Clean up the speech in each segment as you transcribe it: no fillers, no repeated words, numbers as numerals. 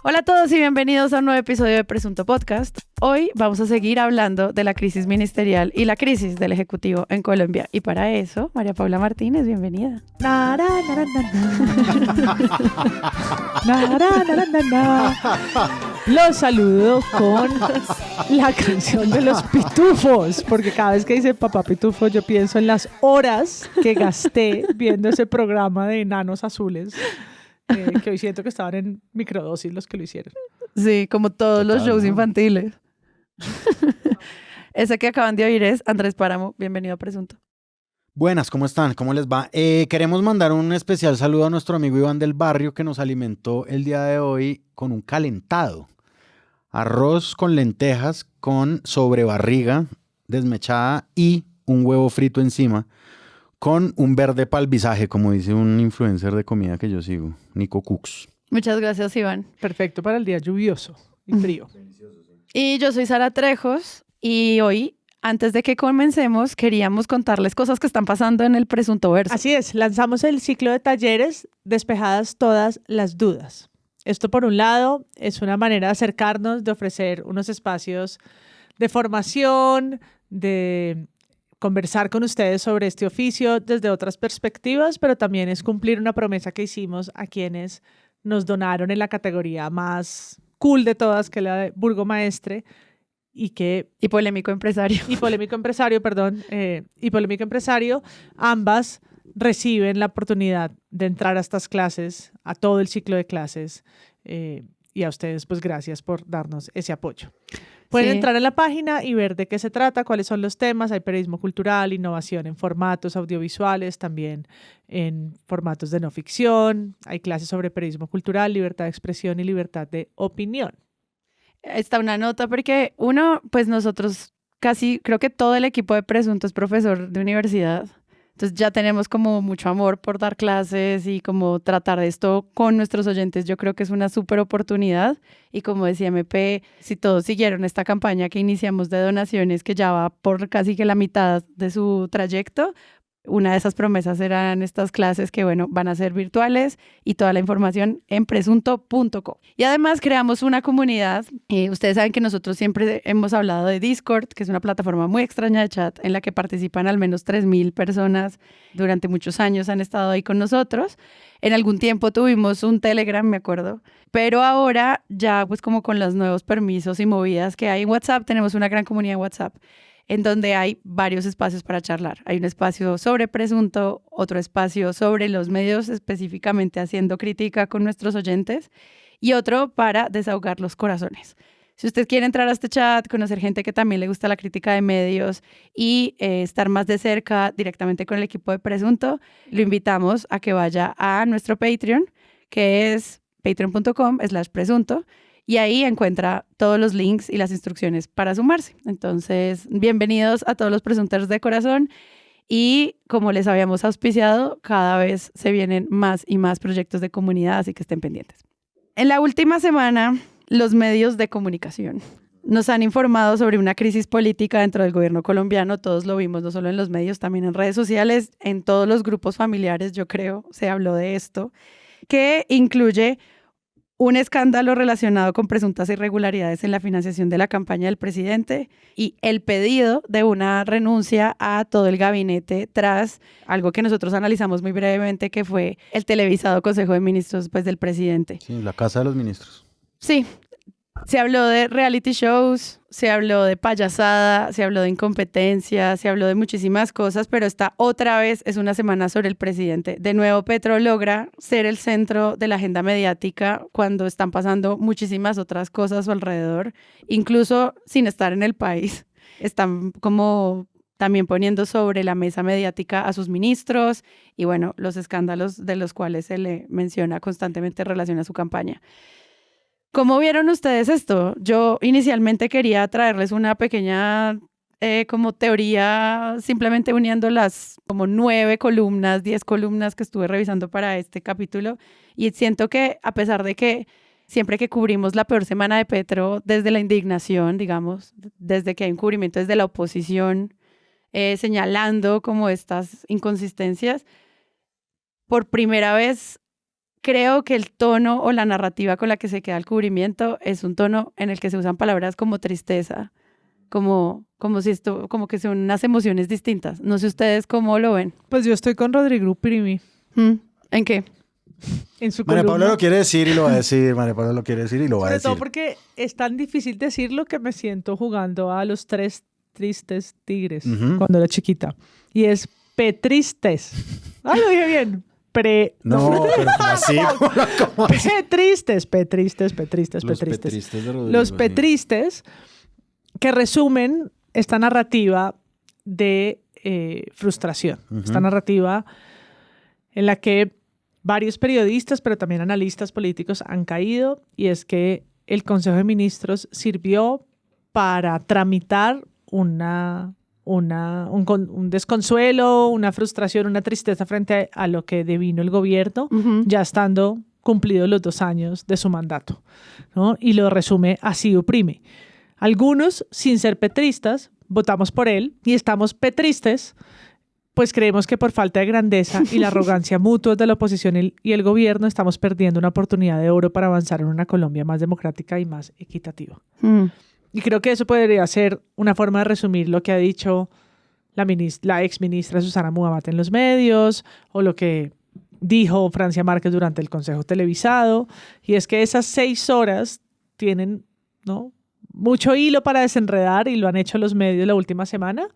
Hola a todos y bienvenidos a un nuevo episodio de Presunto Podcast. Hoy vamos a seguir hablando de la crisis ministerial y la crisis del Ejecutivo en Colombia. Y para eso, María Paula Martínez, bienvenida. Los saludo con la canción de los pitufos, porque cada vez que dice Papá Pitufo yo pienso en las horas que gasté viendo ese programa de enanos azules. Que hoy siento que estaban en microdosis los que lo hicieron. Sí, como todos Total, los shows ¿no? infantiles. Ese que acaban de oír es Andrés Páramo. Bienvenido a Presunto. Buenas, ¿cómo están? ¿Cómo les va? Queremos mandar un especial saludo a nuestro amigo Iván del Barrio que nos alimentó el día de hoy con un calentado. Arroz con lentejas con sobrebarriga desmechada y un huevo frito encima con un verde pa'l visaje, como dice un influencer de comida que yo sigo, Nico Cooks. Muchas gracias, Iván. Perfecto para el día lluvioso y frío. Y yo soy Sara Trejos y hoy, antes de que comencemos, queríamos contarles cosas que están pasando en el Presunto Verso. Así es, lanzamos el ciclo de talleres Despejadas todas las dudas. Esto, por un lado, es una manera de acercarnos, de ofrecer unos espacios de formación, de conversar con ustedes sobre este oficio desde otras perspectivas, pero también es cumplir una promesa que hicimos a quienes nos donaron en la categoría más cool de todas, que es la de burgomaestre, y polémico empresario. y polémico empresario, ambas reciben la oportunidad de entrar a estas clases, a todo el ciclo de clases, y a ustedes, pues gracias por darnos ese apoyo. Pueden Sí. entrar a la página y ver de qué se trata, cuáles son los temas. Hay periodismo cultural, innovación en formatos audiovisuales, también en formatos de no ficción. Hay clases sobre periodismo cultural, libertad de expresión y libertad de opinión. Está una nota porque uno, pues nosotros casi, creo que todo el equipo de Presunto es profesor de universidad. Entonces ya tenemos como mucho amor por dar clases y como tratar de esto con nuestros oyentes. Yo creo que es una súper oportunidad. Y como decía MP, si todos siguieron esta campaña que iniciamos de donaciones, que ya va por casi que la mitad de su trayecto, una de esas promesas eran estas clases que, bueno, van a ser virtuales y toda la información en presunto.co. Y además creamos una comunidad. Ustedes saben que nosotros siempre hemos hablado de Discord, que es una plataforma muy extraña de chat en la que participan al menos 3,000 personas. Durante muchos años han estado ahí con nosotros. En algún tiempo tuvimos un Telegram, me acuerdo. Pero ahora ya pues como con los nuevos permisos y movidas que hay en WhatsApp, tenemos una gran comunidad en WhatsApp, en donde hay varios espacios para charlar. Hay un espacio sobre Presunto, otro espacio sobre los medios, específicamente haciendo crítica con nuestros oyentes, y otro para desahogar los corazones. Si usted quiere entrar a este chat, conocer gente que también le gusta la crítica de medios y estar más de cerca directamente con el equipo de Presunto, lo invitamos a que vaya a nuestro Patreon, que es patreon.com/presunto. Y ahí encuentra todos los links y las instrucciones para sumarse. Entonces, bienvenidos a todos los presunteros de corazón. Y como les habíamos auspiciado, cada vez se vienen más y más proyectos de comunidad, así que estén pendientes. En la última semana, los medios de comunicación nos han informado sobre una crisis política dentro del gobierno colombiano. Todos lo vimos, no solo en los medios, también en redes sociales, en todos los grupos familiares, yo creo, se habló de esto, que incluye un escándalo relacionado con presuntas irregularidades en la financiación de la campaña del presidente y el pedido de una renuncia a todo el gabinete tras algo que nosotros analizamos muy brevemente, que fue el televisado Consejo de Ministros pues, del presidente. Sí, la Casa de los Ministros. Sí, se habló de reality shows, se habló de payasada, se habló de incompetencia, se habló de muchísimas cosas, pero esta otra vez es una semana sobre el presidente. De nuevo, Petro logra ser el centro de la agenda mediática cuando están pasando muchísimas otras cosas a su alrededor, incluso sin estar en el país. Están como también poniendo sobre la mesa mediática a sus ministros y bueno, los escándalos de los cuales se le menciona constantemente en relación a su campaña. ¿Cómo vieron ustedes esto? Yo inicialmente quería traerles una pequeña como teoría, simplemente uniendo las como 9 columnas, 10 columnas que estuve revisando para este capítulo, y siento que a pesar de que siempre que cubrimos la peor semana de Petro desde la indignación, digamos, desde que hay un cubrimiento desde la oposición, señalando como estas inconsistencias, por primera vez creo que el tono o la narrativa con la que se queda el cubrimiento es un tono en el que se usan palabras como tristeza, como si esto, como que son unas emociones distintas. No sé ustedes cómo lo ven. Pues yo estoy con Rodrigo Primi ¿En qué? en su María columna. Paula lo quiere decir y lo va a decir. María Paula lo quiere decir y lo va a Sobre decir. todo porque es tan difícil decirlo que me siento jugando a los 3 tristes tigres cuando era chiquita. Y es petristes. ¡Ay, lo dije bien! No, pero así. Petristes. Los petristes de Rodrigo, Los sí. petristes que resumen esta narrativa de frustración. Esta narrativa en la que varios periodistas, pero también analistas políticos han caído, y es que el Consejo de Ministros sirvió para tramitar un desconsuelo, una frustración, una tristeza frente a lo que devino el gobierno, ya estando cumplidos los 2 años de su mandato, ¿no? Y lo resume así Uprime. Algunos, sin ser petristas, votamos por él y estamos petristes, pues creemos que por falta de grandeza y la arrogancia mutua de la oposición y el gobierno estamos perdiendo una oportunidad de oro para avanzar en una Colombia más democrática y más equitativa. Y creo que eso podría ser una forma de resumir lo que ha dicho la exministra Susana Muhammad en los medios, o lo que dijo Francia Márquez durante el Consejo Televisado, y es que esas 6 horas tienen, ¿no?, mucho hilo para desenredar, y lo han hecho los medios la última semana.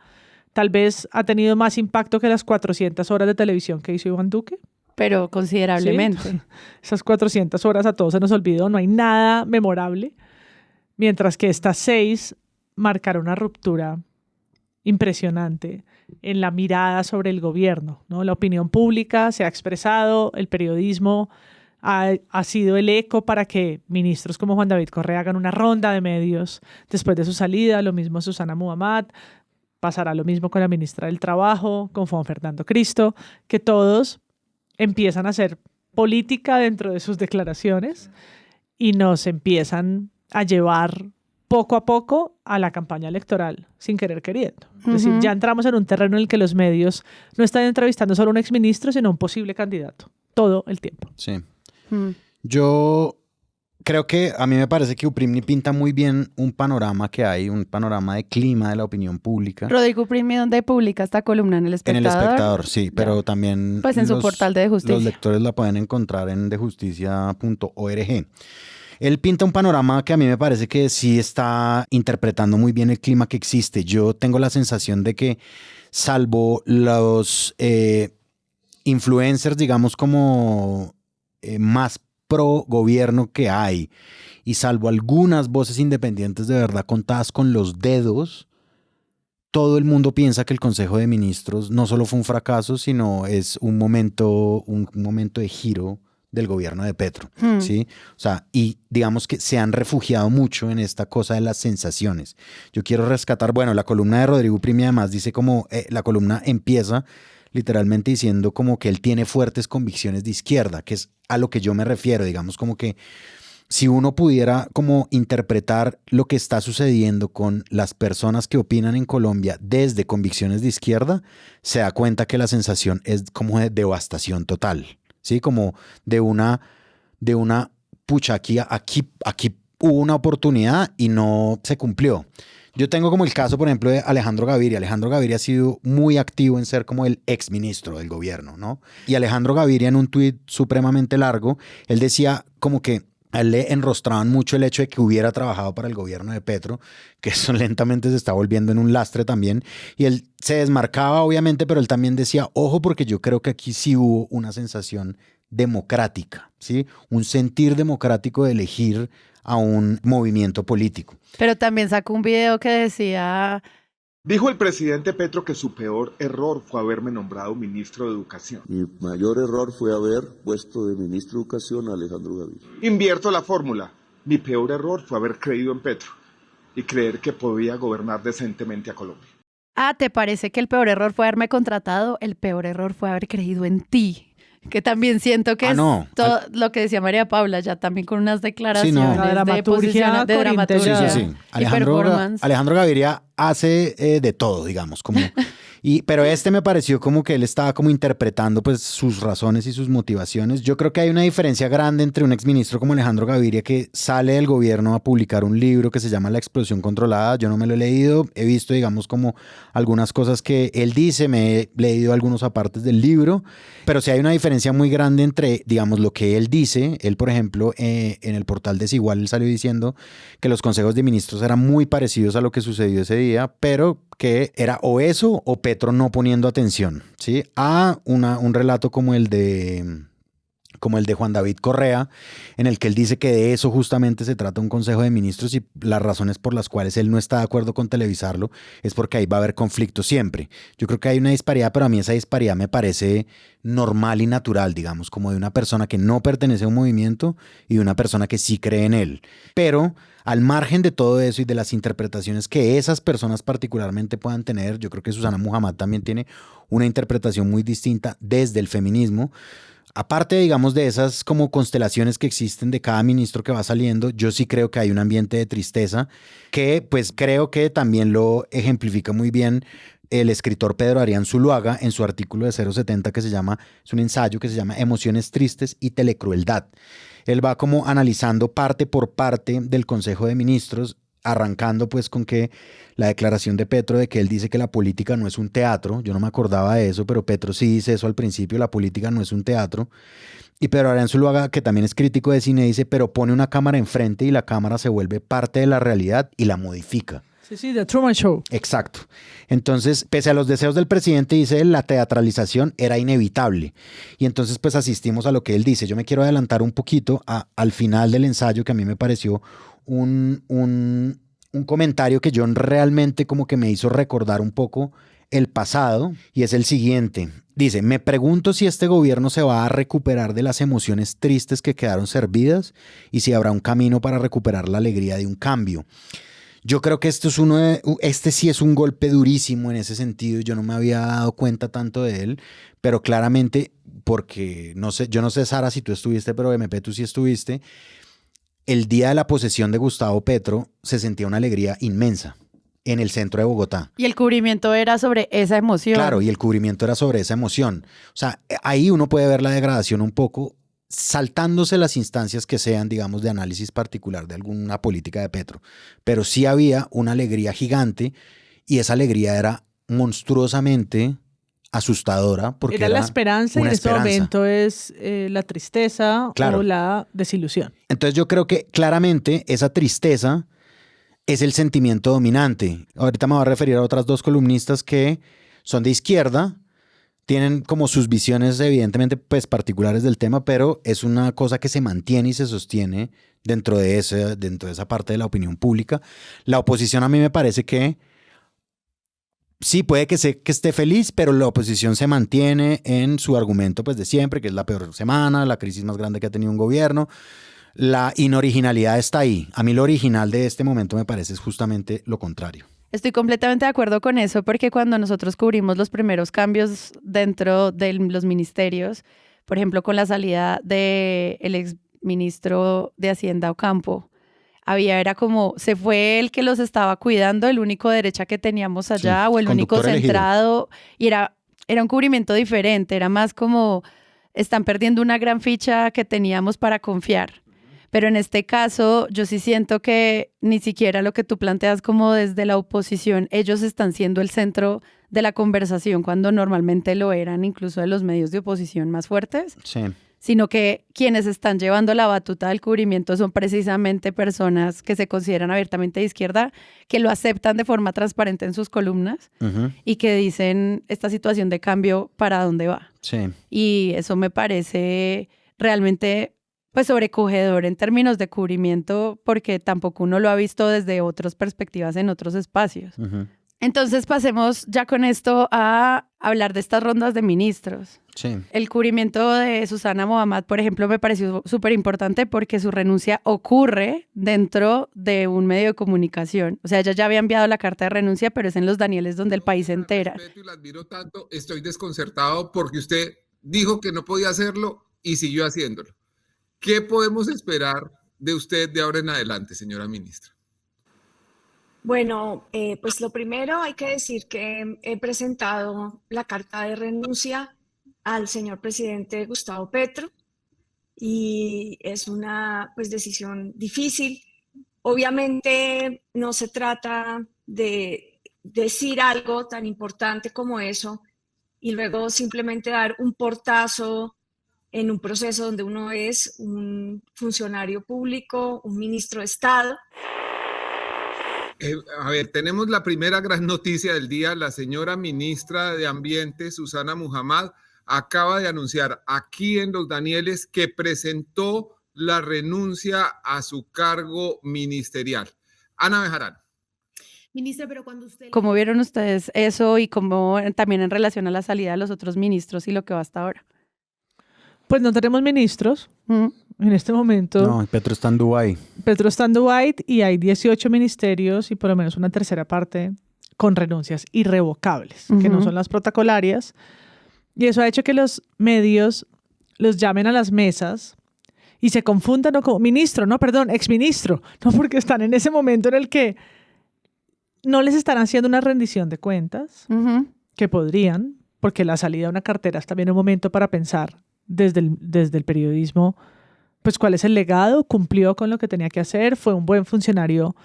Tal vez ha tenido más impacto que las 400 horas de televisión que hizo Iván Duque. Pero considerablemente. ¿Sí? Esas 400 horas a todos se nos olvidó, no hay nada memorable. Mientras que estas 6 marcaron una ruptura impresionante en la mirada sobre el gobierno, ¿no? La opinión pública se ha expresado, el periodismo ha sido el eco para que ministros como Juan David Correa hagan una ronda de medios después de su salida, lo mismo Susana Muhammad, pasará lo mismo con la ministra del Trabajo, con Juan Fernando Cristo, que todos empiezan a hacer política dentro de sus declaraciones y nos empiezan a llevar poco a poco a la campaña electoral, sin querer queriendo. Es decir, ya entramos en un terreno en el que los medios no están entrevistando solo a un exministro, sino a un posible candidato, todo el tiempo. Sí. Yo creo que a mí me parece que Uprimni pinta muy bien un panorama que hay, un panorama de clima de la opinión pública. Rodrigo Uprime, ¿dónde publica esta columna? ¿En El Espectador? En El Espectador, sí, pero Ya. también Pues en su portal de Justicia. Los lectores la pueden encontrar en dejusticia.org. Él pinta un panorama que a mí me parece que sí está interpretando muy bien el clima que existe. Yo tengo la sensación de que, salvo los influencers, digamos, como más pro gobierno que hay, y salvo algunas voces independientes de verdad contadas con los dedos, todo el mundo piensa que el Consejo de Ministros no solo fue un fracaso, sino es un momento de giro del gobierno de Petro, ¿sí? O sea, y digamos que se han refugiado mucho en esta cosa de las sensaciones. Yo quiero rescatar, bueno, la columna de Rodrigo Uprime además dice como, la columna empieza literalmente diciendo como que él tiene fuertes convicciones de izquierda, que es a lo que yo me refiero, digamos como que si uno pudiera como interpretar lo que está sucediendo con las personas que opinan en Colombia desde convicciones de izquierda, se da cuenta que la sensación es como de devastación total, ¿sí? Como de una pucha, aquí hubo una oportunidad y no se cumplió. Yo tengo como el caso, por ejemplo, de Alejandro Gaviria. Alejandro Gaviria ha sido muy activo en ser como el exministro del gobierno, ¿no? Y Alejandro Gaviria, en un tuit supremamente largo, él decía como que a él le enrostraban mucho el hecho de que hubiera trabajado para el gobierno de Petro, que eso lentamente se está volviendo en un lastre también. Y él se desmarcaba, obviamente, pero él también decía, ojo, porque yo creo que aquí sí hubo una sensación democrática, ¿sí? Un sentir democrático de elegir a un movimiento político. Pero también sacó un video que decía... Dijo el presidente Petro que su peor error fue haberme nombrado ministro de Educación. Mi mayor error fue haber puesto de ministro de Educación a Alejandro Gaviria. Invierto la fórmula. Mi peor error fue haber creído en Petro y creer que podía gobernar decentemente a Colombia. Ah, ¿te parece que el peor error fue haberme contratado? El peor error fue haber creído en ti. Que también siento que es todo lo que decía María Paula, ya también con unas declaraciones La dramaturgia de dramaturgia Sí. y performance. Alejandro Gaviria hace de todo, digamos, como Pero este me pareció como que él estaba como interpretando pues sus razones y sus motivaciones. Yo creo que hay una diferencia grande entre un exministro como Alejandro Gaviria, que sale del gobierno a publicar un libro que se llama La explosión controlada. Yo no me lo he leído, he visto digamos como algunas cosas que él dice, me he leído algunos apartes del libro, pero sí hay una diferencia muy grande entre digamos lo que él dice. Él, por ejemplo, en el portal Desigual él salió diciendo que los consejos de ministros eran muy parecidos a lo que sucedió ese día, pero que era o eso o Petro no poniendo atención, ¿sí? A un relato como el de Juan David Correa, en el que él dice que de eso justamente se trata un consejo de ministros y las razones por las cuales él no está de acuerdo con televisarlo es porque ahí va a haber conflicto siempre. Yo creo que hay una disparidad, pero a mí esa disparidad me parece normal y natural, digamos, como de una persona que no pertenece a un movimiento y de una persona que sí cree en él. Pero al margen de todo eso y de las interpretaciones que esas personas particularmente puedan tener, yo creo que Susana Muhammad también tiene una interpretación muy distinta desde el feminismo. Aparte, digamos, de esas como constelaciones que existen de cada ministro que va saliendo, yo sí creo que hay un ambiente de tristeza que pues creo que también lo ejemplifica muy bien el escritor Pedro Arián Zuluaga en su artículo de 070 que se llama, es un ensayo que se llama Emociones tristes y telecrueldad. Él va como analizando parte por parte del Consejo de Ministros, arrancando pues con que la declaración de Petro de que él dice que la política no es un teatro. Yo no me acordaba de eso, pero Petro sí dice eso al principio, la política no es un teatro. Y Pedro Arián Zuluaga, que también es crítico de cine, dice, pero pone una cámara enfrente y la cámara se vuelve parte de la realidad y la modifica. Sí, The Truman Show. Exacto. Entonces, pese a los deseos del presidente, dice él, la teatralización era inevitable. Y entonces, pues asistimos a lo que él dice. Yo me quiero adelantar un poquito al final del ensayo, que a mí me pareció un comentario que yo realmente como que me hizo recordar un poco el pasado, y es el siguiente. Dice, me pregunto si este gobierno se va a recuperar de las emociones tristes que quedaron servidas y si habrá un camino para recuperar la alegría de un cambio. Yo creo que este sí es un golpe durísimo en ese sentido. Yo no me había dado cuenta tanto de él, pero claramente, porque no sé, yo no sé, Sara, si tú estuviste, pero MP, tú sí estuviste. El día de la posesión de Gustavo Petro se sentía una alegría inmensa en el centro de Bogotá. Y el cubrimiento era sobre esa emoción. Claro, y el cubrimiento era sobre esa emoción. O sea, ahí uno puede ver la degradación un poco, saltándose las instancias que sean, digamos, de análisis particular de alguna política de Petro. Pero sí había una alegría gigante y esa alegría era monstruosamente asustadora porque era la esperanza y en este momento es la tristeza, claro, o la desilusión. Entonces yo creo que claramente esa tristeza es el sentimiento dominante. Ahorita me voy a referir a otras dos columnistas que son de izquierda, tienen como sus visiones evidentemente pues particulares del tema, pero es una cosa que se mantiene y se sostiene dentro de esa parte de la opinión pública. La oposición a mí me parece que sí, puede que esté feliz, pero la oposición se mantiene en su argumento pues de siempre, que es la peor semana, la crisis más grande que ha tenido un gobierno. La inoriginalidad está ahí. A mí lo original de este momento me parece es justamente lo contrario. Estoy completamente de acuerdo con eso, porque cuando nosotros cubrimos los primeros cambios dentro de los ministerios, por ejemplo, con la salida del exministro de Hacienda Ocampo, era como, se fue el que los estaba cuidando, el único derecha que teníamos allá, sí, o el único centrado, elegido. Y era un cubrimiento diferente, era más como, están perdiendo una gran ficha que teníamos para confiar. Pero en este caso, yo sí siento que ni siquiera lo que tú planteas como desde la oposición, ellos están siendo el centro de la conversación cuando normalmente lo eran incluso de los medios de oposición más fuertes. Sí. Sino que quienes están llevando la batuta del cubrimiento son precisamente personas que se consideran abiertamente de izquierda, que lo aceptan de forma transparente en sus columnas y que dicen esta situación de cambio para dónde va. Sí. Y eso me parece realmente pues sobrecogedor en términos de cubrimiento, porque tampoco uno lo ha visto desde otras perspectivas en otros espacios. Entonces pasemos ya con esto a hablar de estas rondas de ministros. Sí. El cubrimiento de Susana Muhammad, por ejemplo, me pareció súper importante porque su renuncia ocurre dentro de un medio de comunicación. O sea, ella ya había enviado la carta de renuncia, pero es en los Danieles donde el país se entera. Respeto y la admiro tanto, estoy desconcertado porque usted dijo que no podía hacerlo y siguió haciéndolo. ¿Qué podemos esperar de usted de ahora en adelante, señora ministra? Bueno, pues lo primero hay que decir que he presentado la carta de renuncia al señor presidente Gustavo Petro y es una pues decisión difícil. Obviamente no se trata de decir algo tan importante como eso y luego simplemente dar un portazo en un proceso donde uno es un funcionario público, un ministro de Estado. A ver, tenemos la primera gran noticia del día. La señora ministra de Ambiente, Susana Muhammad, acaba de anunciar aquí en Los Danieles que presentó la renuncia a su cargo ministerial. Ana Bejarano. Ministra, pero cuando usted... ¿Cómo vieron ustedes eso y cómo también en relación a la salida de los otros ministros y lo que va hasta ahora? Pues no tenemos ministros en este momento. No, Petro está en Dubái. Petro está en Dubái y hay 18 ministerios y por lo menos una tercera parte con renuncias irrevocables, que no son las protocolarias. Y eso ha hecho que los medios los llamen a las mesas y se confundan, no como ministro, no, perdón, exministro, no, porque están en ese momento en el que no les están haciendo una rendición de cuentas, que podrían, porque la salida de una cartera es también un momento para pensar desde el periodismo, pues cuál es el legado, cumplió con lo que tenía que hacer, fue un buen funcionario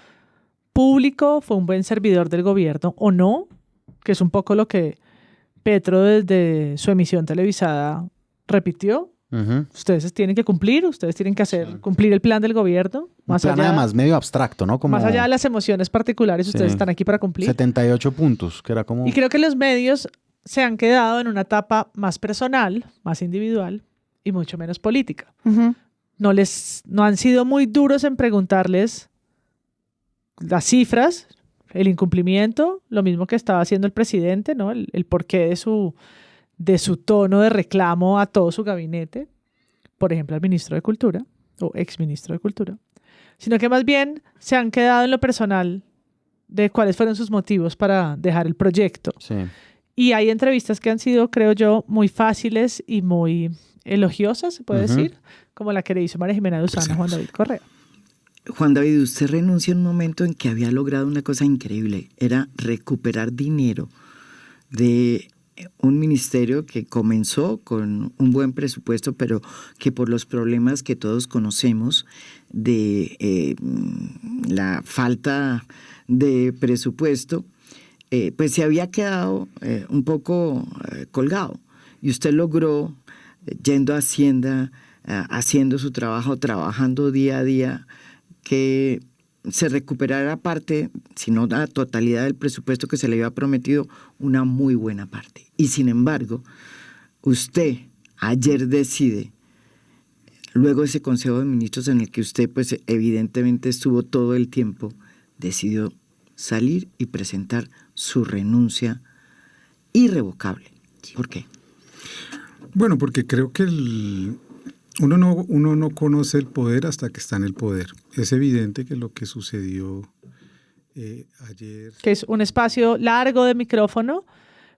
público, fue un buen servidor del gobierno o no, que es un poco lo que Petro desde su emisión televisada repitió. Ustedes tienen que cumplir, ustedes tienen que hacer cumplir el plan del gobierno. Un plan además medio abstracto, ¿no? Como más allá de las emociones particulares, ustedes están aquí para cumplir. 78 puntos, que era como... Y creo que los medios se han quedado en una etapa más personal, más individual y mucho menos política. No han sido muy duros en preguntarles las cifras, el incumplimiento, lo mismo que estaba haciendo el presidente, ¿no? El porqué de su tono de reclamo a todo su gabinete, por ejemplo, al ministro de Cultura o exministro de Cultura, sino que más bien se han quedado en lo personal de cuáles fueron sus motivos para dejar el proyecto. Sí. Y hay entrevistas que han sido, creo yo, muy fáciles y muy elogiosas, se puede decir, como la que le hizo María Jimena Duzán a Juan David Correa. Juan David, usted renunció en un momento en que había logrado una cosa increíble, era recuperar dinero de un ministerio que comenzó con un buen presupuesto, pero que por los problemas que todos conocemos de la falta de presupuesto, pues se había quedado un poco colgado. Y usted logró, yendo a Hacienda, haciendo su trabajo, trabajando día a día, que se recuperara parte, si no la totalidad del presupuesto que se le había prometido, una muy buena parte. Y sin embargo, usted ayer decide, luego de ese Consejo de Ministros en el que usted pues evidentemente estuvo todo el tiempo, decidió salir y presentar su renuncia irrevocable. ¿Por qué? Bueno, porque creo que uno no conoce el poder hasta que está en el poder. Es evidente que lo que sucedió ayer... Que es un espacio largo de micrófono,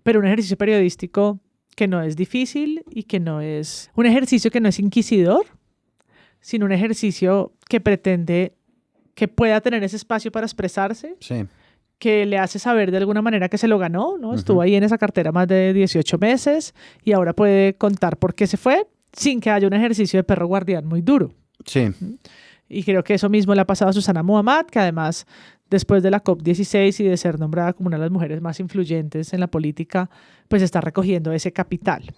pero un ejercicio periodístico que no es difícil y que no es un ejercicio que no es inquisidor, sino un ejercicio que pretende que pueda tener ese espacio para expresarse, que le hace saber de alguna manera que se lo ganó, ¿no? Estuvo ahí en esa cartera más de 18 meses y ahora puede contar por qué se fue, sin que haya un ejercicio de perro guardián muy duro. Sí. Y creo que eso mismo le ha pasado a Susana Muhammad, que además, después de la COP16 y de ser nombrada como una de las mujeres más influyentes en la política, pues está recogiendo ese capital.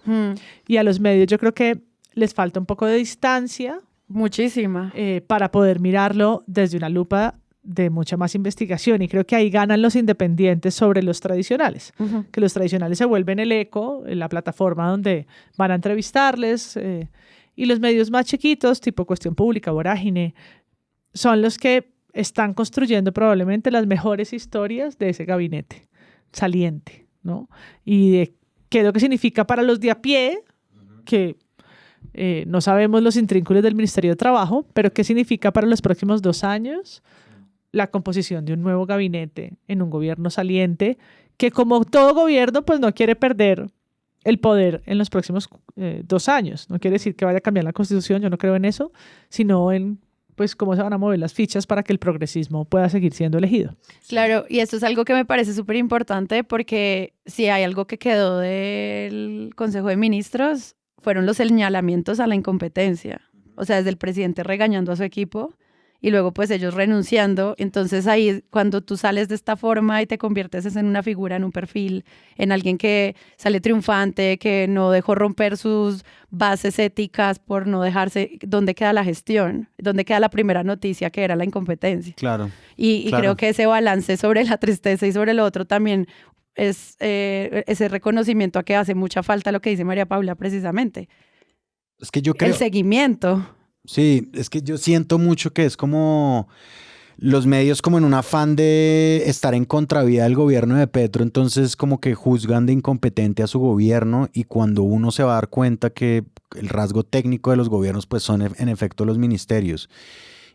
Y a los medios yo creo que les falta un poco de distancia. Muchísima. Para poder mirarlo desde una lupa de mucha más investigación. Y creo que ahí ganan los independientes sobre los tradicionales. Que los tradicionales se vuelven el eco, la plataforma donde van a entrevistarles. Y los medios más chiquitos, tipo Cuestión Pública, Vorágine, son los que están construyendo probablemente las mejores historias de ese gabinete saliente, ¿no? Y de qué es lo que significa para los de a pie, que no sabemos los intrínculos del Ministerio de Trabajo, pero qué significa para los próximos 2 años la composición de un nuevo gabinete en un gobierno saliente que, como todo gobierno, pues no quiere perder el poder en los próximos 2 años. No quiere decir que vaya a cambiar la Constitución, yo no creo en eso, sino en pues cómo se van a mover las fichas para que el progresismo pueda seguir siendo elegido. Claro, y esto es algo que me parece súper importante porque si hay algo que quedó del Consejo de Ministros fueron los señalamientos a la incompetencia. O sea, desde el presidente regañando a su equipo y luego pues ellos renunciando. Entonces ahí cuando tú sales de esta forma y te conviertes en una figura, en un perfil, en alguien que sale triunfante, que no dejó romper sus bases éticas por no dejarse, ¿dónde queda la gestión? ¿Dónde queda la primera noticia que era la incompetencia? Claro. Y claro. creo que ese balance sobre la tristeza y sobre lo otro también es ese reconocimiento a que hace mucha falta lo que dice María Paula precisamente. Es que yo creo... El seguimiento. Sí, es que yo siento mucho que es como los medios como en un afán de estar en contravía del gobierno de Petro, entonces como que juzgan de incompetente a su gobierno y cuando uno se va a dar cuenta que el rasgo técnico de los gobiernos pues son en efecto los ministerios.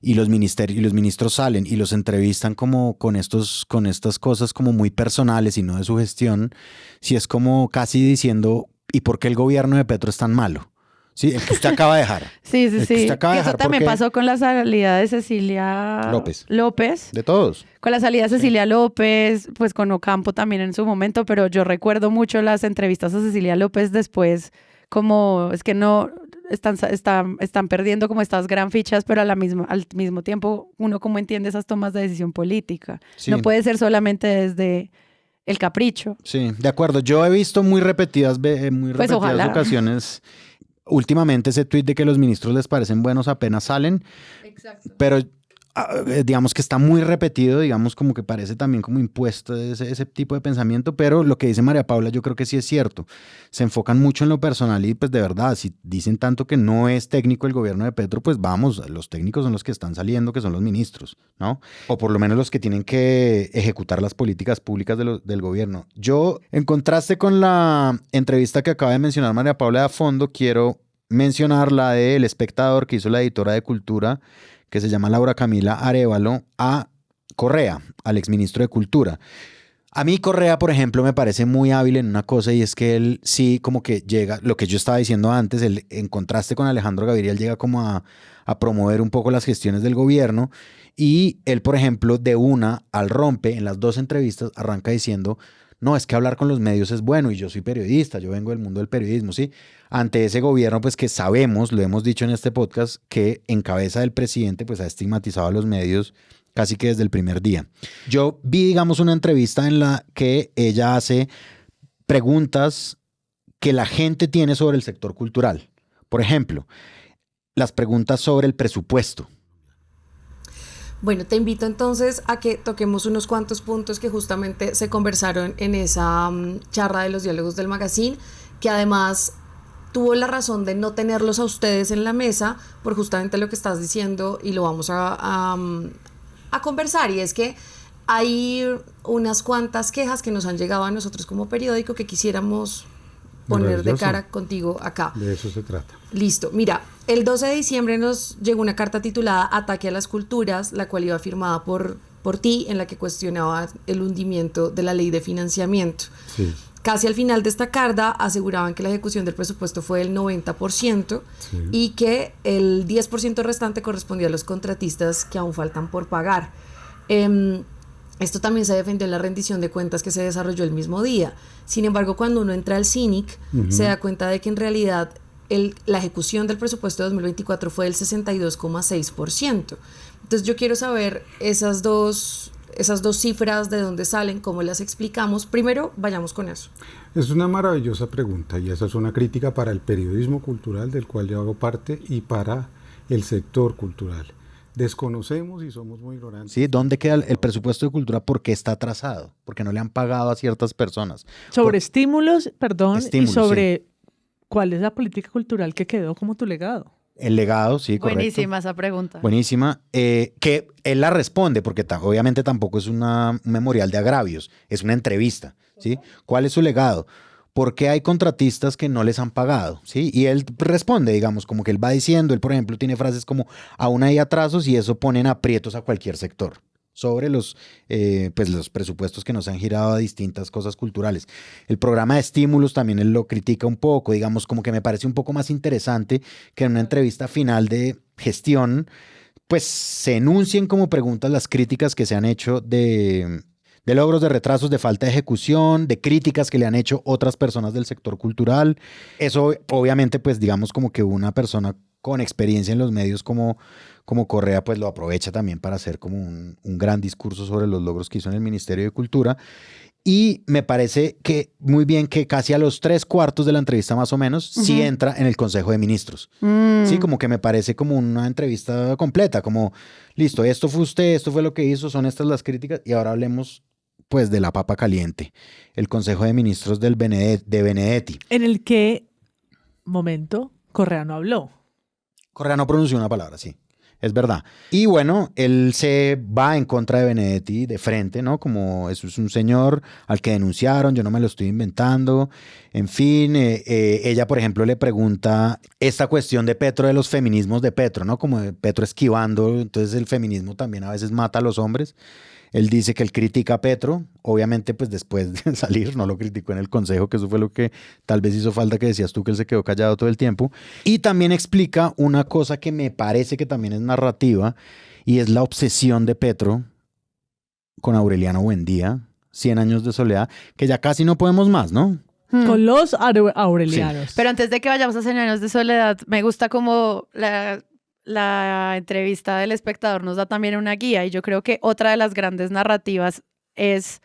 Y los ministros salen y los entrevistan como con estas cosas como muy personales y no de su gestión, si es como casi diciendo, ¿y por qué el gobierno de Petro es tan malo? Sí, el que usted acaba de dejar. Sí. Que Eso también pasó con la salida de Cecilia López. De todos. Con la salida de Cecilia López, pues con Ocampo también en su momento, pero yo recuerdo mucho las entrevistas a Cecilia López después, como es que no están perdiendo como estas gran fichas, pero al mismo tiempo uno como entiende esas tomas de decisión política. Sí. No puede ser solamente desde el capricho. Sí, de acuerdo. Yo he visto muy repetidas ocasiones últimamente ese tuit de que los ministros les parecen buenos apenas salen. Exacto. Pero digamos que está muy repetido, digamos como que parece también como impuesto ese tipo de pensamiento, pero lo que dice María Paula yo creo que sí es cierto. Se enfocan mucho en lo personal y pues de verdad, si dicen tanto que no es técnico el gobierno de Petro, pues vamos, los técnicos son los que están saliendo, que son los ministros, ¿no? O por lo menos los que tienen que ejecutar las políticas públicas del gobierno. Yo, en contraste con la entrevista que acaba de mencionar María Paula de a fondo, quiero mencionar la del Espectador que hizo la editora de Cultura, que se llama Laura Camila Arévalo, a Correa, al exministro de Cultura. A mí Correa, por ejemplo, me parece muy hábil en una cosa y es que él sí como que llega, lo que yo estaba diciendo antes, él, en contraste con Alejandro Gaviria, él llega como a promover un poco las gestiones del gobierno y él, por ejemplo, de una al rompe, en las dos entrevistas, arranca diciendo, no, es que hablar con los medios es bueno y yo soy periodista, yo vengo del mundo del periodismo, ¿sí? Ante ese gobierno, pues que sabemos, lo hemos dicho en este podcast, que en cabeza del presidente, pues ha estigmatizado a los medios casi que desde el primer día. Yo vi, digamos, una entrevista en la que ella hace preguntas que la gente tiene sobre el sector cultural. Por ejemplo, las preguntas sobre el presupuesto. Bueno, te invito entonces a que toquemos unos cuantos puntos que justamente se conversaron en esa charla de los diálogos del magazine, que además tuvo la razón de no tenerlos a ustedes en la mesa por justamente lo que estás diciendo y lo vamos a conversar, y es que hay unas cuantas quejas que nos han llegado a nosotros como periódico que quisiéramos poner de cara contigo acá. De eso se trata. Listo. Mira, el 12 de diciembre nos llegó una carta titulada Ataque a las Culturas, la cual iba firmada por ti, en la que cuestionaba el hundimiento de la ley de financiamiento. Sí. Casi al final de esta carta aseguraban que la ejecución del presupuesto fue del 90% sí. y que el 10% restante correspondía a los contratistas que aún faltan por pagar. Esto también se defendió en la rendición de cuentas que se desarrolló el mismo día. Sin embargo, cuando uno entra al CINIC, se da cuenta de que en realidad la ejecución del presupuesto de 2024 fue del 62,6%. Entonces yo quiero saber esas dos cifras, de dónde salen, cómo las explicamos. Primero, vayamos con eso. Es una maravillosa pregunta y esa es una crítica para el periodismo cultural del cual yo hago parte y para el sector cultural. Desconocemos y somos muy ignorantes. Sí, ¿dónde queda el presupuesto de cultura? ¿Por qué está atrasado? Porque no le han pagado a ciertas personas. Sobre estímulos, y sobre cuál es la política cultural que quedó como tu legado. El legado, sí, correcto. Buenísima esa pregunta. Buenísima. Que él la responde, porque obviamente tampoco es un memorial de agravios, es una entrevista, ¿sí? ¿Cuál es su legado? ¿Por qué hay contratistas que no les han pagado? ¿Sí? Y él responde, digamos, como que él va diciendo, él por ejemplo tiene frases como, aún hay atrasos y eso ponen aprietos a cualquier sector sobre los presupuestos que nos han girado a distintas cosas culturales. El programa de estímulos también él lo critica un poco, digamos, como que me parece un poco más interesante que en una entrevista final de gestión pues se enuncien como preguntas las críticas que se han hecho de logros, de retrasos, de falta de ejecución, de críticas que le han hecho otras personas del sector cultural. Eso obviamente pues digamos como que una persona con experiencia en los medios como Correa pues lo aprovecha también para hacer como un gran discurso sobre los logros que hizo en el Ministerio de Cultura. Y me parece que muy bien que casi a los 3/4 de la entrevista más o menos sí entra en el Consejo de Ministros. Sí, como que me parece como una entrevista completa, como listo, esto fue usted, esto fue lo que hizo, son estas las críticas y ahora hablemos pues de la papa caliente, el Consejo de Ministros de Benedetti. En el que, momento, Correa no habló. Correa no pronunció una palabra, sí. Es verdad. Y bueno, él se va en contra de Benedetti de frente, ¿no? Como eso es un señor al que denunciaron, yo no me lo estoy inventando. En fin, ella, por ejemplo, le pregunta esta cuestión de Petro, de los feminismos de Petro, ¿no? Como de Petro esquivando, entonces el feminismo también a veces mata a los hombres. Él dice que él critica a Petro, obviamente pues después de salir, no lo criticó en el consejo, que eso fue lo que tal vez hizo falta, que decías tú que él se quedó callado todo el tiempo. Y también explica una cosa que me parece que también es narrativa, y es la obsesión de Petro con Aureliano Buendía, 100 años de soledad, que ya casi no podemos más, ¿no? Con los aurelianos. Sí. Pero antes de que vayamos a 100 años de soledad, me gusta como la entrevista del Espectador nos da también una guía, y yo creo que otra de las grandes narrativas es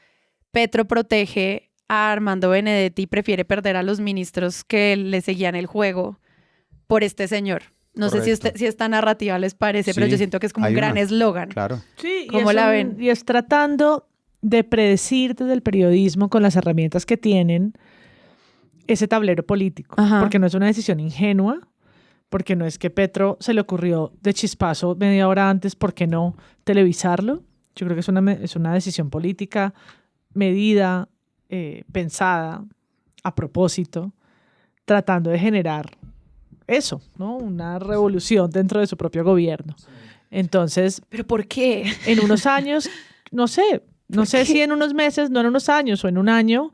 Petro protege a Armando Benedetti y prefiere perder a los ministros que le seguían el juego por este señor. No sé si esta narrativa les parece, pero yo siento que es como un gran eslogan. Claro. Sí, ¿Cómo la ven? Y es tratando de predecir desde el periodismo con las herramientas que tienen ese tablero político, porque no es una decisión ingenua, porque no es que Petro se le ocurrió de chispazo media hora antes, ¿por qué no televisarlo? Yo creo que es una decisión política medida, pensada, a propósito, tratando de generar eso, ¿no? Una revolución dentro de su propio gobierno. Entonces, ¿pero por qué? En unos años, no sé si en unos meses, no en unos años o en un año,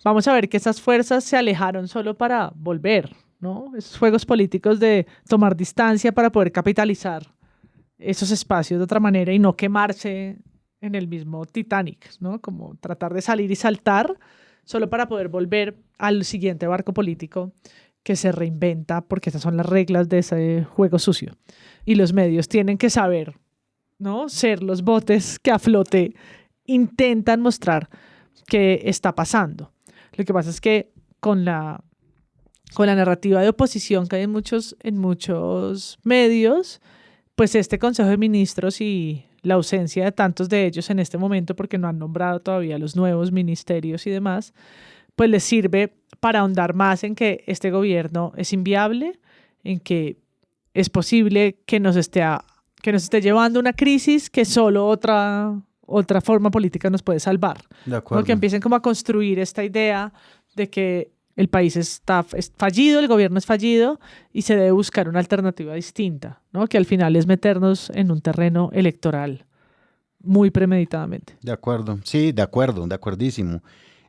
vamos a ver que esas fuerzas se alejaron solo para volver, ¿no? Esos juegos políticos de tomar distancia para poder capitalizar esos espacios de otra manera y no quemarse en el mismo Titanic, ¿no? Como tratar de salir y saltar solo para poder volver al siguiente barco político que se reinventa, porque esas son las reglas de ese juego sucio. Y los medios tienen que saber, ¿no? Ser los botes que a flote intentan mostrar qué está pasando. Lo que pasa es que con la narrativa de oposición que hay en muchos medios, pues este Consejo de Ministros y la ausencia de tantos de ellos en este momento, porque no han nombrado todavía los nuevos ministerios y demás, pues les sirve para ahondar más en que este gobierno es inviable, en que es posible que nos esté llevando una crisis que solo otra forma política nos puede salvar. De acuerdo. Porque empiecen como a construir esta idea de que el país es fallido, el gobierno es fallido y se debe buscar una alternativa distinta, ¿no? Que al final es meternos en un terreno electoral muy premeditadamente. De acuerdo, sí, de acuerdísimo.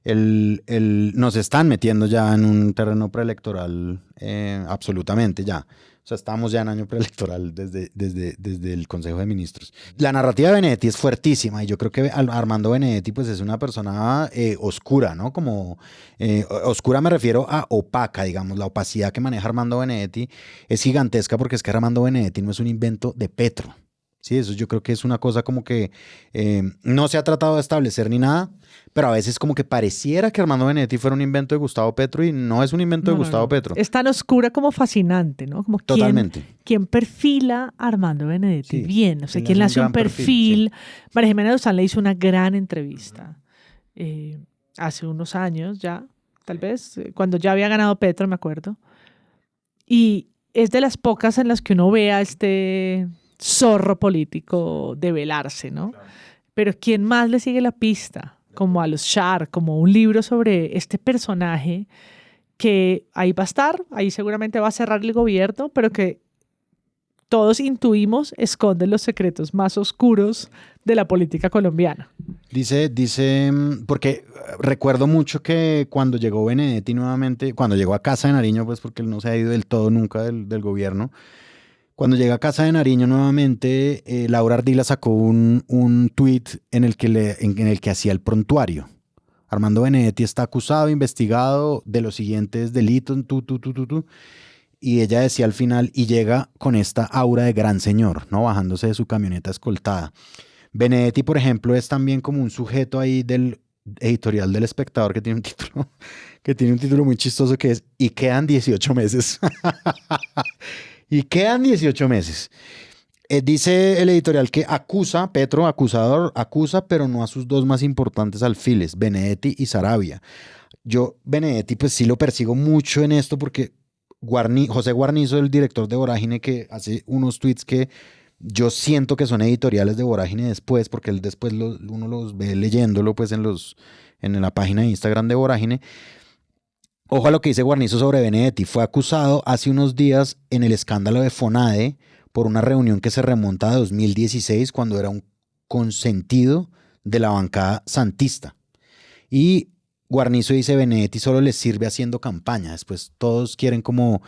Nos están metiendo ya en un terreno preelectoral absolutamente ya. O sea, estamos ya en año preelectoral desde el Consejo de Ministros. La narrativa de Benedetti es fuertísima y yo creo que Armando Benedetti pues es una persona oscura, ¿no? Como oscura me refiero a opaca, digamos. La opacidad que maneja Armando Benedetti es gigantesca porque es que Armando Benedetti no es un invento de Petro. Sí, eso yo creo que es una cosa como que no se ha tratado de establecer ni nada, pero a veces como que pareciera que Armando Benedetti fuera un invento de Gustavo Petro y no es un invento de Gustavo Petro. Es tan oscura como fascinante, ¿no? Como totalmente. ¿Quién perfila a Armando Benedetti? Sí, bien, o sea, ¿quién le hace un perfil? Sí. María Jimena Duzán le hizo una gran entrevista hace unos años ya, tal vez, cuando ya había ganado Petro, me acuerdo. Y es de las pocas en las que uno ve a este zorro político develarse, ¿no? Claro. Pero ¿quién más le sigue la pista? Como a los Char, como un libro sobre este personaje que ahí va a estar, ahí seguramente va a cerrar el gobierno, pero que todos intuimos esconde los secretos más oscuros de la política colombiana. Dice, porque recuerdo mucho que cuando llegó Benedetti nuevamente, cuando llegó a Casa de Nariño, pues porque él no se ha ido del todo nunca del gobierno, Cuando llega a Casa de Nariño nuevamente, Laura Ardila sacó un tweet en el que hacía el prontuario. Armando Benedetti está acusado, investigado de los siguientes delitos, y ella decía al final, y llega con esta aura de gran señor, ¿no? Bajándose de su camioneta escoltada. Benedetti, por ejemplo, es también como un sujeto ahí del editorial del Espectador que tiene un título muy chistoso que es "Y quedan 18 meses". Y quedan 18 meses. Dice el editorial que Petro, acusador, acusa, pero no a sus dos más importantes alfiles, Benedetti y Saravia. Yo, Benedetti, pues sí lo persigo mucho en esto porque José Guarnizo, el director de Vorágine, que hace unos tweets que yo siento que son editoriales de Vorágine después, porque él después uno los ve leyéndolo pues en la página de Instagram de Vorágine. Ojo a lo que dice Guarnizo sobre Benedetti. Fue acusado hace unos días en el escándalo de Fonade por una reunión que se remonta a 2016 cuando era un consentido de la bancada santista. Y Guarnizo dice Benedetti solo les sirve haciendo campaña. Después todos quieren como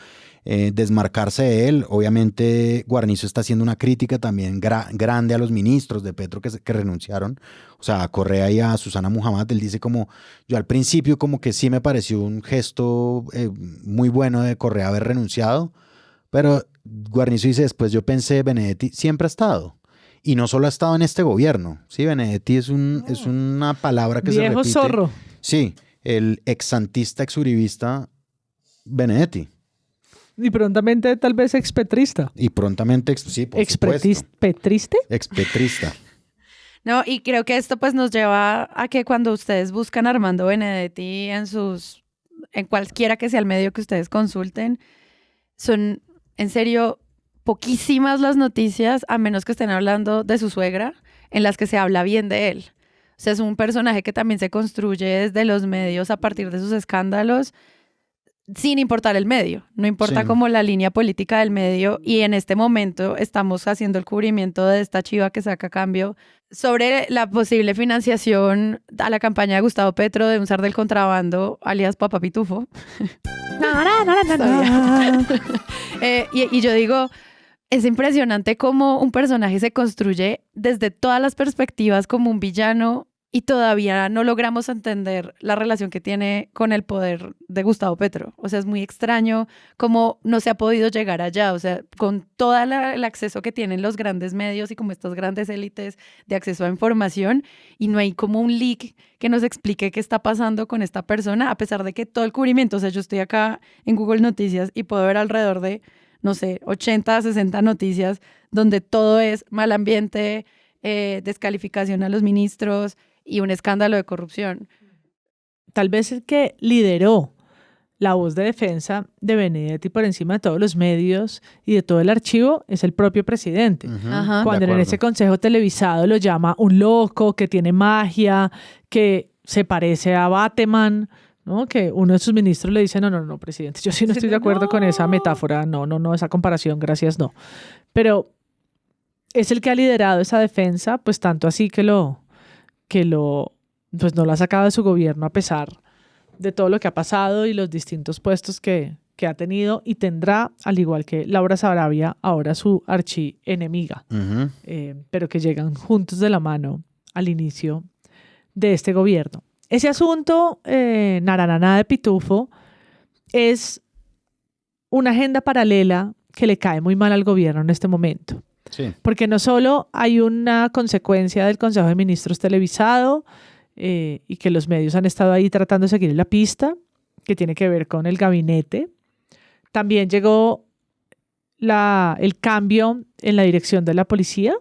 desmarcarse de él. Obviamente Guarnizo está haciendo una crítica también grande a los ministros de Petro que renunciaron, o sea, a Correa y a Susana Muhammad. Él dice como, yo al principio como que sí me pareció un gesto muy bueno de Correa haber renunciado, pero Guarnizo dice después, yo pensé, Benedetti siempre ha estado. Y no solo ha estado en este gobierno, ¿sí? Benedetti es una palabra que se repite. Viejo zorro. Sí, el ex-santista, ex-uribista Benedetti. Y prontamente tal vez expetrista. Y prontamente, sí, por supuesto. ¿Expetriste? Expetrista. No, y creo que esto pues nos lleva a que cuando ustedes buscan a Armando Benedetti en cualquiera que sea el medio que ustedes consulten, son en serio poquísimas las noticias, a menos que estén hablando de su suegra, en las que se habla bien de él. O sea, es un personaje que también se construye desde los medios a partir de sus escándalos, sin importar el medio, no importa como la línea política del medio, y en este momento estamos haciendo el cubrimiento de esta chiva que saca a cambio sobre la posible financiación a la campaña de Gustavo Petro de un zar del contrabando, alias Papá Pitufo. Y yo digo, es impresionante cómo un personaje se construye desde todas las perspectivas como un villano y todavía no logramos entender la relación que tiene con el poder de Gustavo Petro. O sea, es muy extraño cómo no se ha podido llegar allá. O sea, con todo el acceso que tienen los grandes medios y como estas grandes élites de acceso a información, y no hay como un leak que nos explique qué está pasando con esta persona, a pesar de que todo el cubrimiento, o sea, yo estoy acá en Google Noticias y puedo ver alrededor de, no sé, 80, 60 noticias donde todo es mal ambiente, descalificación a los ministros y un escándalo de corrupción. Tal vez el que lideró la voz de defensa de Benedetti por encima de todos los medios y de todo el archivo es el propio presidente. Cuando en ese consejo televisado lo llama un loco, que tiene magia, que se parece a Batman, ¿no? Que uno de sus ministros le dice, no, presidente, yo sí no estoy de acuerdo con esa metáfora, no, esa comparación, gracias, no. Pero es el que ha liderado esa defensa, pues tanto así que pues no lo ha sacado de su gobierno a pesar de todo lo que ha pasado y los distintos puestos que ha tenido y tendrá, al igual que Laura Saravia, ahora su archienemiga, pero que llegan juntos de la mano al inicio de este gobierno. Ese asunto, Narananá de Pitufo, es una agenda paralela que le cae muy mal al gobierno en este momento. Sí. Porque no solo hay una consecuencia del Consejo de Ministros televisado y que los medios han estado ahí tratando de seguir la pista, que tiene que ver con el gabinete, también llegó el cambio en la dirección de la policía,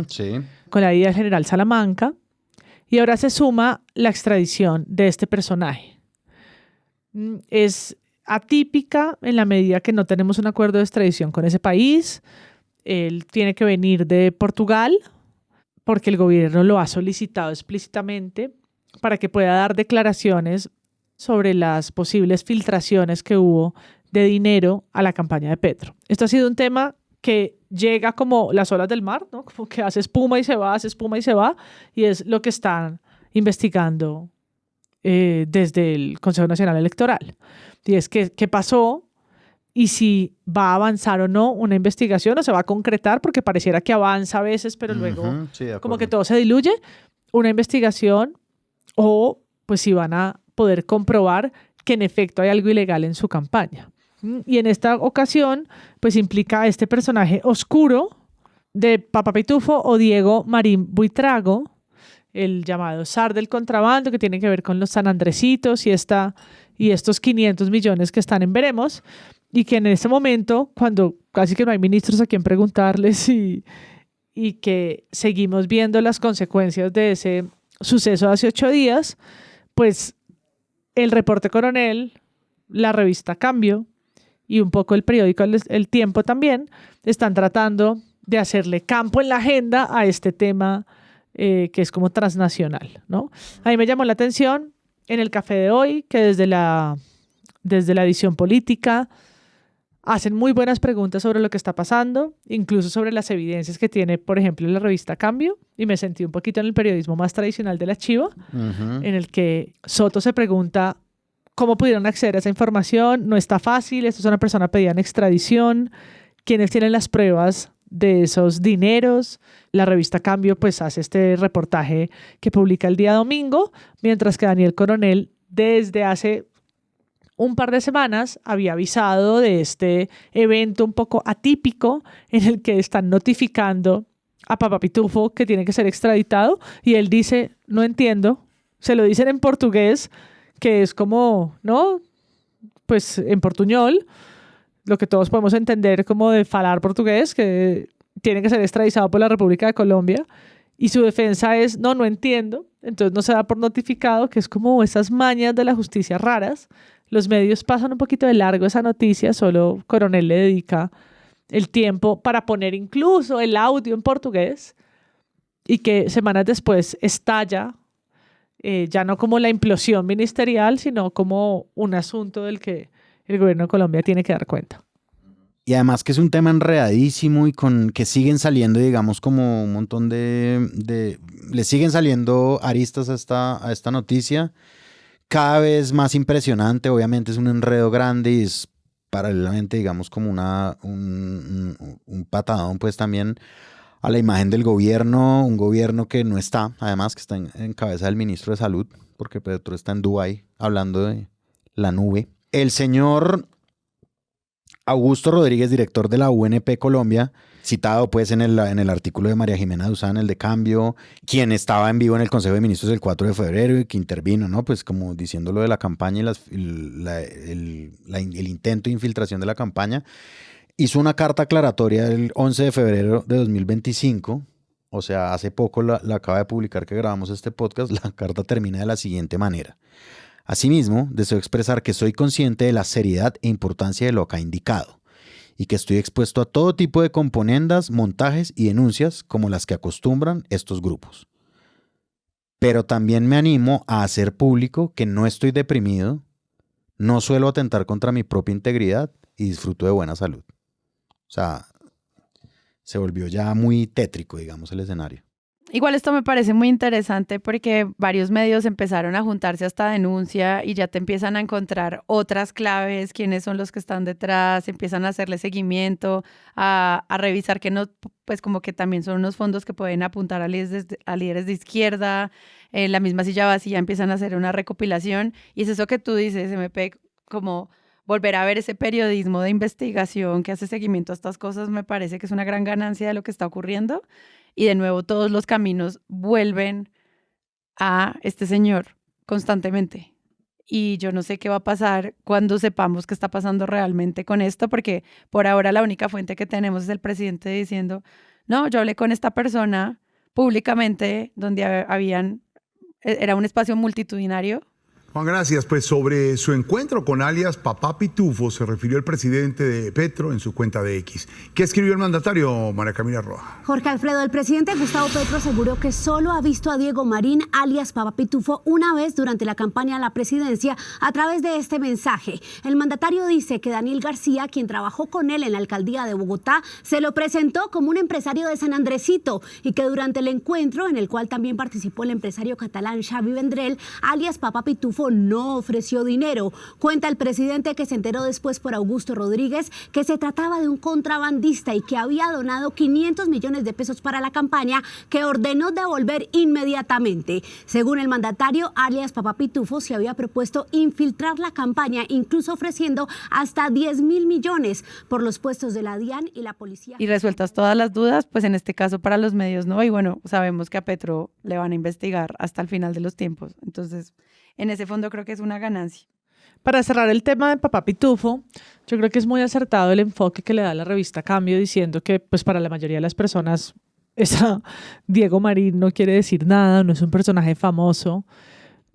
sí, con la idea del general Salamanca, y ahora se suma la extradición de este personaje. Es atípica en la medida que no tenemos un acuerdo de extradición con ese país. Él tiene que venir de Portugal porque el gobierno lo ha solicitado explícitamente para que pueda dar declaraciones sobre las posibles filtraciones que hubo de dinero a la campaña de Petro. Esto ha sido un tema que llega como las olas del mar, ¿no? Como que hace espuma y se va, y es lo que están investigando desde el Consejo Nacional Electoral. Y es que, ¿qué pasó? y si va a avanzar o no una investigación o se va a concretar, porque pareciera que avanza a veces, pero luego como que todo se diluye, una investigación, o pues si van a poder comprobar que en efecto hay algo ilegal en su campaña. Y en esta ocasión pues implica a este personaje oscuro de Papá Pitufo o Diego Marín Buitrago, el llamado zar del contrabando, que tiene que ver con los San Andresitos y estos 500 millones que están en veremos, y que en este momento, cuando casi que no hay ministros a quien preguntarles y que seguimos viendo las consecuencias de ese suceso de hace 8 días, pues el Reporte Coronel, la revista Cambio y un poco el periódico El Tiempo también están tratando de hacerle campo en la agenda a este tema que es como transnacional, ¿no? A mí me llamó la atención en el café de hoy que desde la edición política hacen muy buenas preguntas sobre lo que está pasando, incluso sobre las evidencias que tiene, por ejemplo, la revista Cambio, y me sentí un poquito en el periodismo más tradicional de la Chiva, en el que Soto se pregunta cómo pudieron acceder a esa información, no está fácil, esto es una persona pedida en extradición, quiénes tienen las pruebas de esos dineros. La revista Cambio pues hace este reportaje que publica el día domingo, mientras que Daniel Coronel desde hace un par de semanas había avisado de este evento un poco atípico en el que están notificando a Papá Pitufo que tiene que ser extraditado, y él dice, no entiendo, se lo dicen en portugués, que es como, ¿no? Pues en portuñol, lo que todos podemos entender como de falar portugués, que tiene que ser extraditado por la República de Colombia, y su defensa es, no entiendo, entonces no se da por notificado, que es como esas mañas de la justicia raras. Los medios pasan un poquito de largo esa noticia, solo Coronel le dedica el tiempo para poner incluso el audio en portugués, y que semanas después estalla, ya no como la implosión ministerial, sino como un asunto del que el gobierno de Colombia tiene que dar cuenta. Y además que es un tema enredadísimo y con que siguen saliendo, digamos, como un montón le siguen saliendo aristas a esta noticia. Cada vez más impresionante, obviamente es un enredo grande y es paralelamente, digamos, como un patadón, pues también a la imagen del gobierno, un gobierno que no está, además que está en cabeza del ministro de Salud, porque Petro está en Dubái hablando de la nube. El señor Augusto Rodríguez, director de la UNP Colombia, citado pues en el artículo de María Jimena Duzán, el de Cambio, quien estaba en vivo en el Consejo de Ministros el 4 de febrero y que intervino, ¿no? Pues como diciendo lo de la campaña y el intento de infiltración de la campaña, hizo una carta aclaratoria el 11 de febrero de 2025, o sea, hace poco la acaba de publicar que grabamos este podcast. La carta termina de la siguiente manera. Asimismo, deseo expresar que soy consciente de la seriedad e importancia de lo acá indicado y que estoy expuesto a todo tipo de componendas, montajes y denuncias como las que acostumbran estos grupos. Pero también me animo a hacer público que no estoy deprimido, no suelo atentar contra mi propia integridad y disfruto de buena salud. O sea, se volvió ya muy tétrico, digamos, el escenario. Igual esto me parece muy interesante porque varios medios empezaron a juntarse a esta denuncia y ya te empiezan a encontrar otras claves, quiénes son los que están detrás, empiezan a hacerle seguimiento, a revisar que no, pues como que también son unos fondos que pueden apuntar a líderes de izquierda. En la misma Silla Vacía empiezan a hacer una recopilación, y es eso que tú dices, MP, como volver a ver ese periodismo de investigación que hace seguimiento a estas cosas. Me parece que es una gran ganancia de lo que está ocurriendo. Y de nuevo, todos los caminos vuelven a este señor constantemente. Y yo no sé qué va a pasar cuando sepamos qué está pasando realmente con esto, porque por ahora la única fuente que tenemos es el presidente diciendo, no, yo hablé con esta persona públicamente, donde era un espacio multitudinario. Juan, gracias. Pues sobre su encuentro con alias Papá Pitufo se refirió el presidente de Petro en su cuenta de X. ¿Qué escribió el mandatario, María Camila Roa? Jorge Alfredo, el presidente Gustavo Petro aseguró que solo ha visto a Diego Marín, alias Papá Pitufo, una vez durante la campaña a la presidencia a través de este mensaje. El mandatario dice que Daniel García, quien trabajó con él en la alcaldía de Bogotá, se lo presentó como un empresario de San Andresito y que durante el encuentro, en el cual también participó el empresario catalán Xavi Vendrell, alias Papá Pitufo, Petro no ofreció dinero. Cuenta el presidente que se enteró después por Augusto Rodríguez que se trataba de un contrabandista y que había donado 500 millones de pesos para la campaña, que ordenó devolver inmediatamente. Según el mandatario, alias Papá Pitufo se había propuesto infiltrar la campaña, incluso ofreciendo hasta 10.000 millones por los puestos de la DIAN y la policía. Y resueltas todas las dudas, pues en este caso para los medios no, y bueno, sabemos que a Petro le van a investigar hasta el final de los tiempos, entonces en ese fondo creo que es una ganancia. Para cerrar el tema de Papá Pitufo, yo creo que es muy acertado el enfoque que le da la revista Cambio, diciendo que pues para la mayoría de las personas Diego Marín no quiere decir nada, no es un personaje famoso,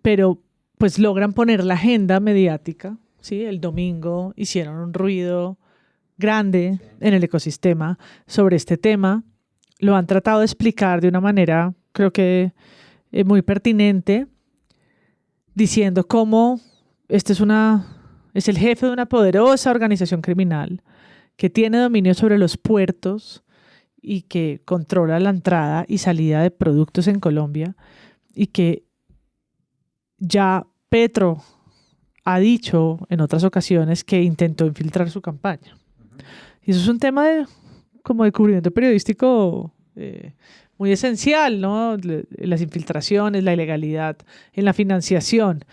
pero pues logran poner la agenda mediática, ¿sí? El domingo hicieron un ruido grande en el ecosistema sobre este tema, lo han tratado de explicar de una manera, creo que muy pertinente, diciendo cómo este es el jefe de una poderosa organización criminal que tiene dominio sobre los puertos y que controla la entrada y salida de productos en Colombia, y que ya Petro ha dicho en otras ocasiones que intentó infiltrar su campaña. Y eso es un tema como de cubrimiento periodístico muy esencial, ¿no? Las infiltraciones, la ilegalidad en la financiación.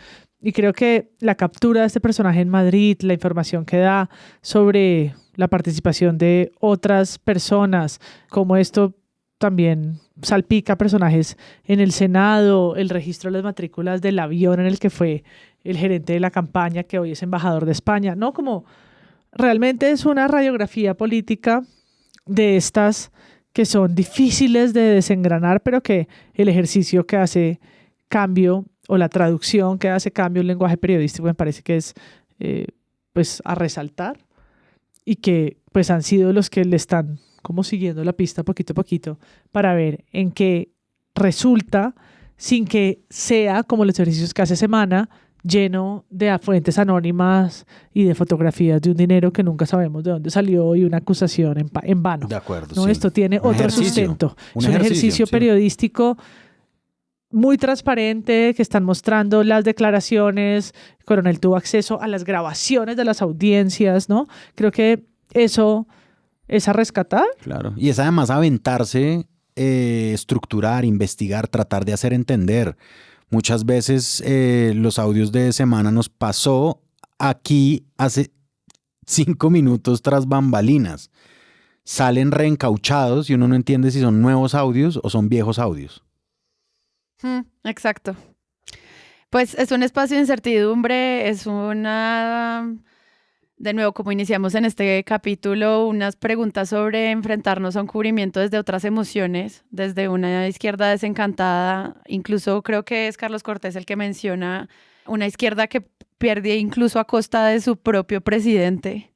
Y creo que la captura de este personaje en Madrid, la información que da sobre la participación de otras personas, como esto también salpica personajes en el Senado, el registro de las matrículas del avión en el que fue el gerente de la campaña, que hoy es embajador de España, ¿no? Como realmente es una radiografía política de estas que son difíciles de desengranar, pero que el ejercicio que hace Cambio o la traducción que hace Cambio en lenguaje periodístico me parece que es pues a resaltar, y que pues han sido los que le están como siguiendo la pista poquito a poquito para ver en qué resulta, sin que sea como los ejercicios que hace Semana, lleno de fuentes anónimas y de fotografías de un dinero que nunca sabemos de dónde salió y una acusación en vano. De acuerdo. ¿No? Sí. Esto tiene otro sustento. Es un ejercicio sí. periodístico muy transparente, que están mostrando las declaraciones. El coronel tuvo acceso a las grabaciones de las audiencias, ¿no? Creo que eso es a rescatar. Claro. Y es además aventarse, estructurar, investigar, tratar de hacer entender. Muchas veces los audios de Semana nos pasó aquí hace 5 minutos tras bambalinas. Salen reencauchados y uno no entiende si son nuevos audios o son viejos audios. Exacto. Pues es un espacio de incertidumbre, es una, de nuevo, como iniciamos en este capítulo, unas preguntas sobre enfrentarnos a un cubrimiento desde otras emociones, desde una izquierda desencantada. Incluso creo que es Carlos Cortés el que menciona una izquierda que pierde incluso a costa de su propio presidente.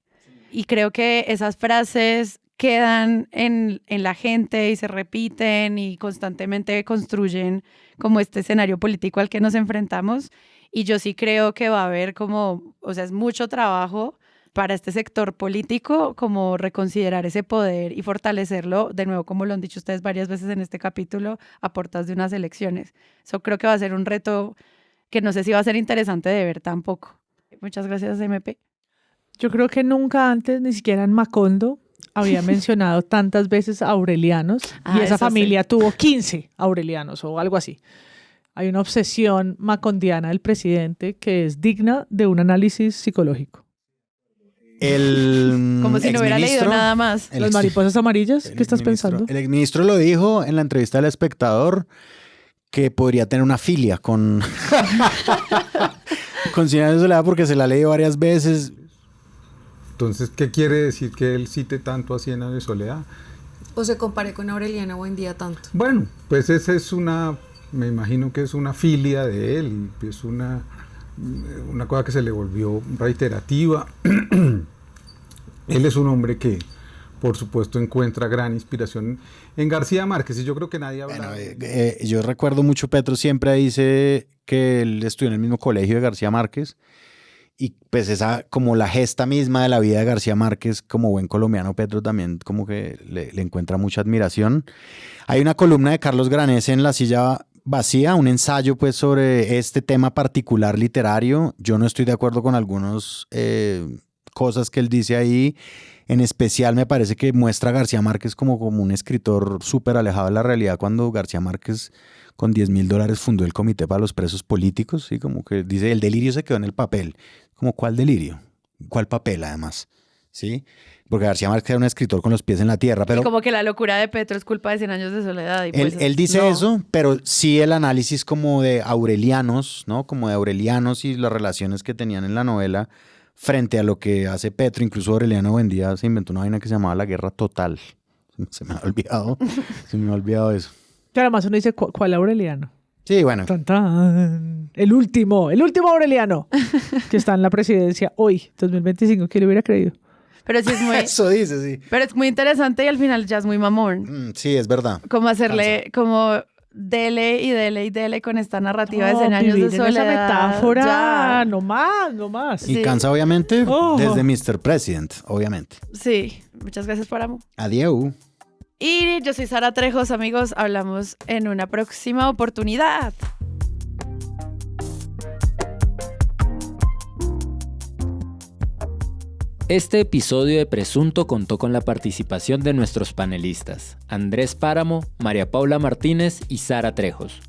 Y creo que esas frases quedan en la gente y se repiten y constantemente construyen como este escenario político al que nos enfrentamos. Y yo sí creo que va a haber como, o sea, es mucho trabajo para este sector político, como reconsiderar ese poder y fortalecerlo, de nuevo, como lo han dicho ustedes varias veces en este capítulo, a puertas de unas elecciones. Eso creo que va a ser un reto que no sé si va a ser interesante de ver tampoco. Muchas gracias, MP. Yo creo que nunca antes, ni siquiera en Macondo, había mencionado tantas veces a aurelianos, y esa familia tuvo 15 aurelianos o algo así. Hay una obsesión macondiana del presidente que es digna de un análisis psicológico. Como si no hubiera leído nada más. ¿Las mariposas amarillas? ¿Qué estás pensando? El exministro lo dijo en la entrevista del Espectador, que podría tener una filia con Cien años de soledad, porque se la ha leído varias veces. Entonces, ¿qué quiere decir que él cite tanto a 100 años de soledad? O se compare con Aureliana Buendía tanto. Bueno, pues esa es me imagino que es una filia de él, es una cosa que se le volvió reiterativa. Él es un hombre que, por supuesto, encuentra gran inspiración en García Márquez, y yo creo que nadie habla. Bueno, yo recuerdo mucho, Petro siempre dice que él estudió en el mismo colegio de García Márquez, y pues esa, como la gesta misma de la vida de García Márquez, como buen colombiano, Petro también como que le encuentra mucha admiración. Hay una columna de Carlos Granese en La Silla vacía, un ensayo pues sobre este tema particular literario. Yo no estoy de acuerdo con algunas cosas que él dice ahí. En especial me parece que muestra a García Márquez como un escritor súper alejado de la realidad, cuando García Márquez con $10,000 fundó el Comité para los Presos Políticos, ¿sí? Como que dice, el delirio se quedó en el papel. Como, ¿cuál delirio? ¿Cuál papel además? ¿Sí? Porque García Márquez era un escritor con los pies en la tierra, pero... Y como que la locura de Petro es culpa de 100 años de soledad. Y pues, él dice no. eso, pero sí el análisis como de aurelianos, ¿no? Como de aurelianos y las relaciones que tenían en la novela frente a lo que hace Petro. Incluso Aureliano Buendía se inventó una vaina que se llamaba la guerra total. Se me ha olvidado eso. Claro, más uno dice, ¿cuál Aureliano? Sí, bueno. Tan, tan. El último Aureliano que está en la presidencia hoy, 2025, ¿quién lo hubiera creído? Pero sí es muy... Eso dice, sí. Pero es muy interesante y al final ya es muy mamón. Sí, es verdad. Como hacerle, como dele y dele y dele con esta narrativa de 100 años de vivir en soledad. esa metáfora, Ya. no más. Y cansa obviamente desde Mr. President, obviamente. Sí, muchas gracias por amo. Adiós. Y yo soy Sara Trejos, amigos. Hablamos en una próxima oportunidad. Este episodio de Presunto contó con la participación de nuestros panelistas, Andrés Páramo, María Paula Martínez y Sara Trejos.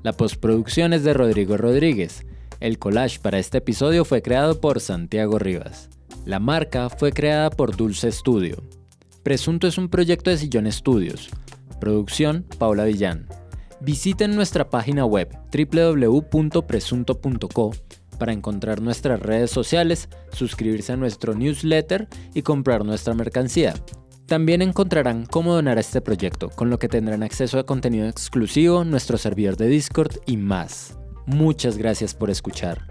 La postproducción es de Rodrigo Rodríguez. El collage para este episodio fue creado por Santiago Rivas. La marca fue creada por Dulce Studio. Presunto es un proyecto de Sillón Estudios. Producción, Paula Villán. Visiten nuestra página web www.presunto.co para encontrar nuestras redes sociales, suscribirse a nuestro newsletter y comprar nuestra mercancía. También encontrarán cómo donar a este proyecto, con lo que tendrán acceso a contenido exclusivo, nuestro servidor de Discord y más. Muchas gracias por escuchar.